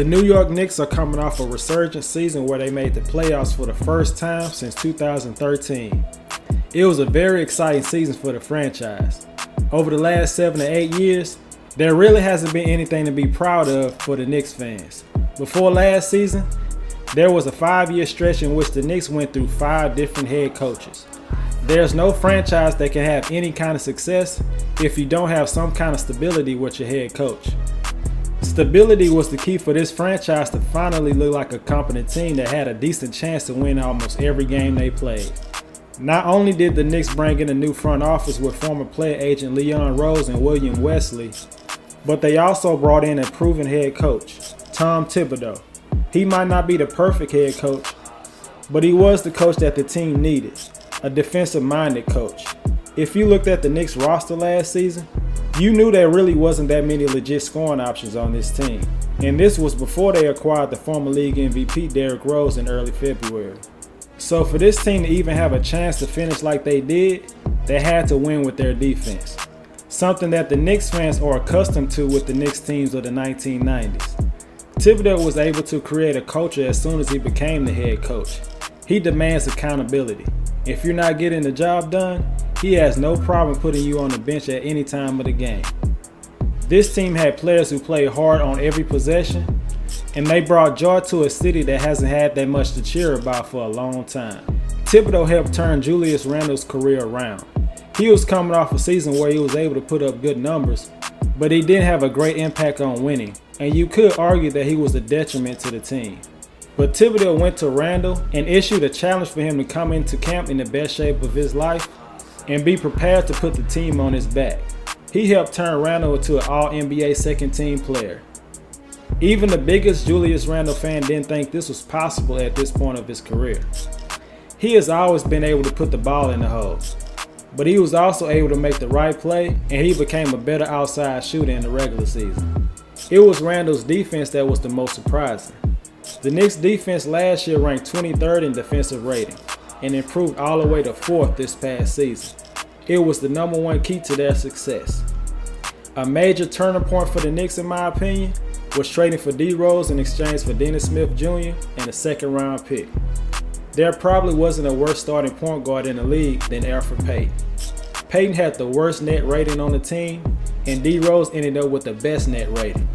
The New York Knicks are coming off a resurgent season where they made the playoffs for the first time since 2013. It was a very exciting season for the franchise. Over the last 7 to 8 years, there really hasn't been anything to be proud of for the Knicks fans. Before last season, there was a 5-year stretch in which the Knicks went through 5 different head coaches. There's no franchise that can have any kind of success if you don't have some kind of stability with your head coach. Stability was the key for this franchise to finally look like a competent team that had a decent chance to win almost every game they played. Not only did the Knicks bring in a new front office with former player agent DRose and William Wesley, but they also brought in a proven head coach, Tom Thibodeau. He might not be the perfect head coach, but he was the coach that the team needed, a defensive-minded coach. If you looked at the Knicks roster last season, you knew there really wasn't that many legit scoring options on this team. And this was before they acquired the former league MVP DRose in early February. So for this team to even have a chance to finish like they did, they had to win with their defense. Something that the Knicks fans are accustomed to with the Knicks teams of the 1990s. Thibodeau was able to create a culture as soon as he became the head coach. He demands accountability. If you're not getting the job done, he has no problem putting you on the bench at any time of the game. This team had players who played hard on every possession, and they brought joy to a city that hasn't had that much to cheer about for a long time. Thibodeau helped turn Julius Randle's career around. He was coming off a season where he was able to put up good numbers, but he didn't have a great impact on winning, and you could argue that he was a detriment to the team. But Thibodeau went to Randle and issued a challenge for him to come into camp in the best shape of his life and be prepared to put the team on his back. He helped turn Randle into an All-NBA second-team player. Even the biggest Julius Randle fan didn't think this was possible at this point of his career. He has always been able to put the ball in the hole, but he was also able to make the right play, and he became a better outside shooter in the regular season. It was Randle's defense that was the most surprising. The Knicks defense last year ranked 23rd in defensive rating and improved all the way to 4th this past season. It was the #1 key to their success. A major turning point for the Knicks, in my opinion, was trading for DRose in exchange for Dennis Smith Jr. and a second-round pick. There probably wasn't a worse starting point guard in the league than Alfred Payton. Payton had the worst net rating on the team, and DRose ended up with the best net rating.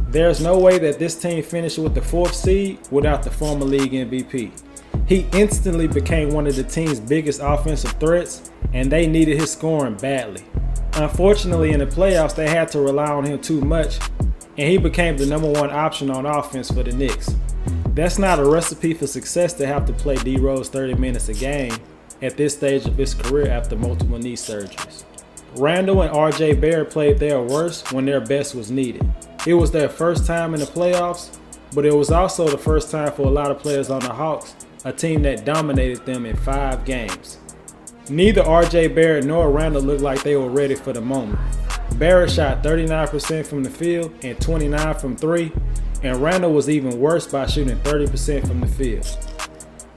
There's no way that this team finished with the 4th seed without the former league MVP. He instantly became one of the team's biggest offensive threats, and they needed his scoring badly. Unfortunately, in the playoffs, they had to rely on him too much, and he became the #1 option on offense for the Knicks. That's not a recipe for success to have to play DRose 30 minutes a game at this stage of his career after multiple knee surgeries. Randle and RJ Barrett played their worst when their best was needed. It was their first time in the playoffs, but it was also the first time for a lot of players on the Hawks, a team that dominated them in 5 games. Neither RJ Barrett nor Randle looked like they were ready for the moment. Barrett shot 39% from the field and 29% from 3, and Randle was even worse by shooting 30% from the field.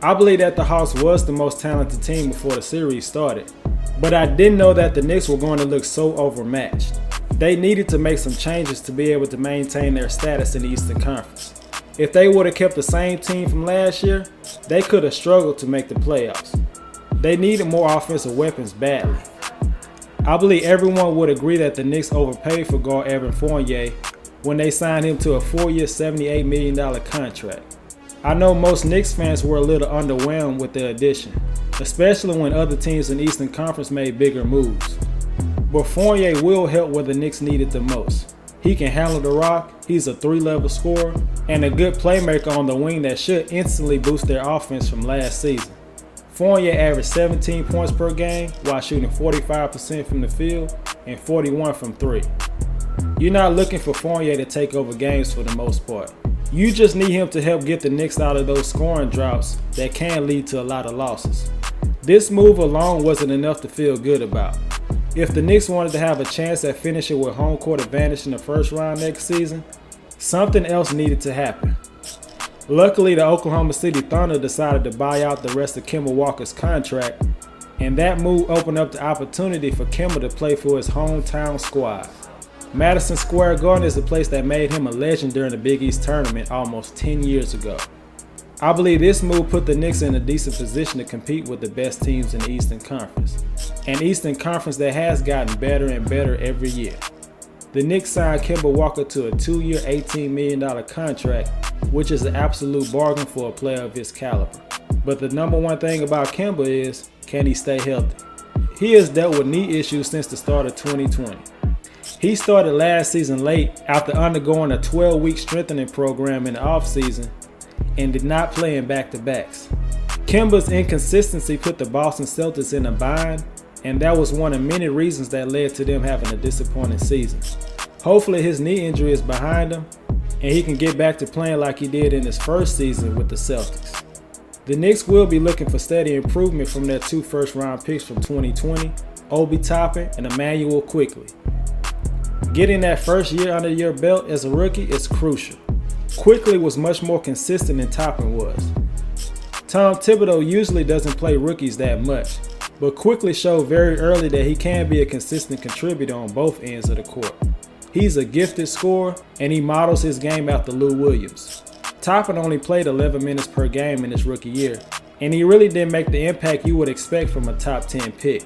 I believe that the Hawks was the most talented team before the series started, but I didn't know that the Knicks were going to look so overmatched. They needed to make some changes to be able to maintain their status in the Eastern Conference. If they would have kept the same team from last year, they could have struggled to make the playoffs. They needed more offensive weapons badly. I believe everyone would agree that the Knicks overpaid for guard Evan Fournier when they signed him to a 4-year, $78 million contract. I know most Knicks fans were a little underwhelmed with the addition, especially when other teams in the Eastern Conference made bigger moves. But Fournier will help where the Knicks need it the most. He can handle the rock, he's a 3-level scorer, and a good playmaker on the wing that should instantly boost their offense from last season. Fournier averaged 17 points per game while shooting 45% from the field and 41% from 3. You're not looking for Fournier to take over games for the most part. You just need him to help get the Knicks out of those scoring droughts that can lead to a lot of losses. This move alone wasn't enough to feel good about. If the Knicks wanted to have a chance at finishing with home court advantage in the first round next season, something else needed to happen. Luckily, the Oklahoma City Thunder decided to buy out the rest of Kemba Walker's contract, and that move opened up the opportunity for Kemba to play for his hometown squad. Madison Square Garden is the place that made him a legend during the Big East tournament almost 10 years ago. I believe this move put the Knicks in a decent position to compete with the best teams in the Eastern Conference, an Eastern Conference that has gotten better and better every year. The Knicks signed Kemba Walker to a 2-year, $18 million contract, which is an absolute bargain for a player of his caliber. But the number one thing about Kemba is, can he stay healthy? He has dealt with knee issues since the start of 2020. He started last season late after undergoing a 12-week strengthening program in the offseason and did not play in back-to-backs. Kemba's inconsistency put the Boston Celtics in a bind, and that was one of many reasons that led to them having a disappointing season. Hopefully his knee injury is behind him, and he can get back to playing like he did in his first season with the Celtics. The Knicks will be looking for steady improvement from their 2 first-round picks from 2020, Obi Toppin and Emmanuel Quickley. Getting that first year under your belt as a rookie is crucial. Quickley was much more consistent than Toppin was. Tom Thibodeau usually doesn't play rookies that much, but Quickley showed very early that he can be a consistent contributor on both ends of the court. He's a gifted scorer, and he models his game after Lou Williams. Toppin only played 11 minutes per game in his rookie year, and he really didn't make the impact you would expect from a top 10 pick.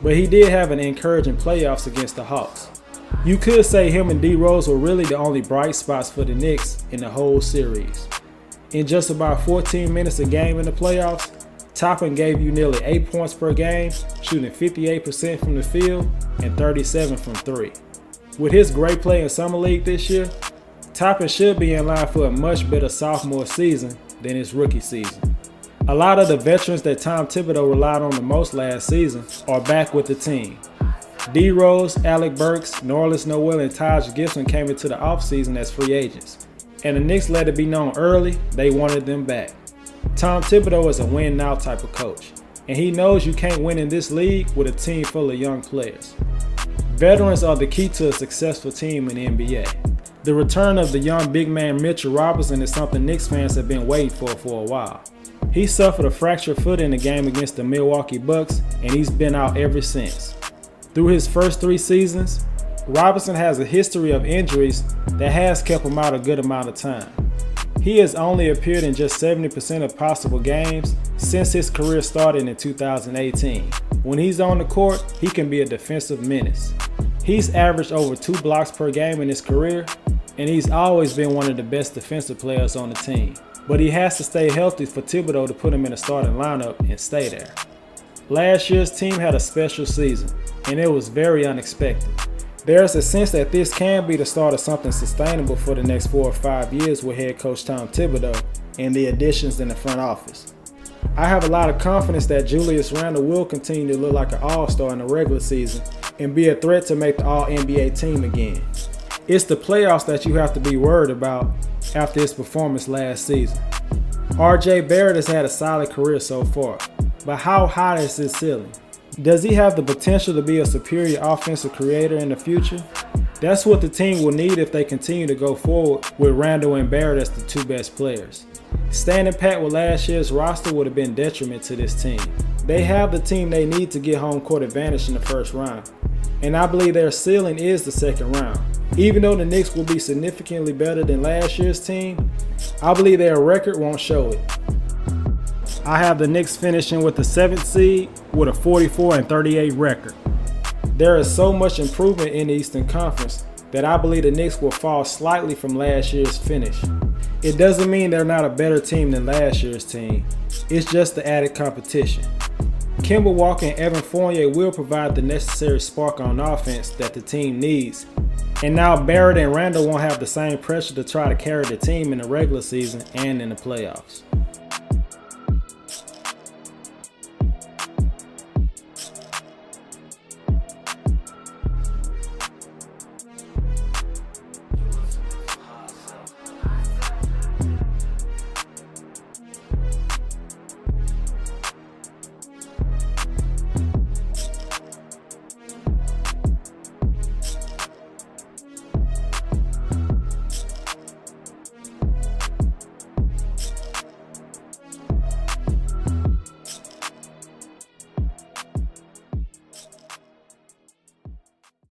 But he did have an encouraging playoffs against the Hawks. You could say him and DRose were really the only bright spots for the Knicks in the whole series. In just about 14 minutes a game in the playoffs, Toppin gave you nearly 8 points per game, shooting 58% from the field and 37% from 3. With his great play in Summer League this year, Toppin should be in line for a much better sophomore season than his rookie season. A lot of the veterans that Tom Thibodeau relied on the most last season are back with the team. DRose, Alec Burks, Nerlens Noel, and Taj Gibson came into the offseason as free agents, and the Knicks let it be known early they wanted them back. Tom Thibodeau is a win-now type of coach, and he knows you can't win in this league with a team full of young players. Veterans are the key to a successful team in the NBA. The return of the young big man Mitchell Robinson is something Knicks fans have been waiting for a while. He suffered a fractured foot in the game against the Milwaukee Bucks, and he's been out ever since. Through his first 3 seasons, Robinson has a history of injuries that has kept him out a good amount of time. He has only appeared in just 70% of possible games since his career started in 2018. When he's on the court, he can be a defensive menace. He's averaged over 2 blocks per game in his career, and he's always been one of the best defensive players on the team. But he has to stay healthy for Thibodeau to put him in the starting lineup and stay there. Last year's team had a special season, and it was very unexpected. There's a sense that this can be the start of something sustainable for the next 4 or 5 years with head coach Tom Thibodeau and the additions in the front office. I have a lot of confidence that Julius Randle will continue to look like an all-star in the regular season and be a threat to make the All-NBA team again. It's the playoffs that you have to be worried about after his performance last season. RJ Barrett has had a solid career so far, but how high is his ceiling? Does he have the potential to be a superior offensive creator in the future? That's what the team will need if they continue to go forward with Randle and Barrett as the 2 best players. Standing pat with last year's roster would have been detriment to this team. They have the team they need to get home court advantage in the first round, and I believe their ceiling is the second round. Even though the Knicks will be significantly better than last year's team, I believe their record won't show it. I have the Knicks finishing with the 7th seed with a 44-38 record. There is so much improvement in the Eastern Conference that I believe the Knicks will fall slightly from last year's finish. It doesn't mean they're not a better team than last year's team. It's just the added competition. Kemba Walker and Evan Fournier will provide the necessary spark on offense that the team needs. And now Barrett and Randle won't have the same pressure to try to carry the team in the regular season and in the playoffs.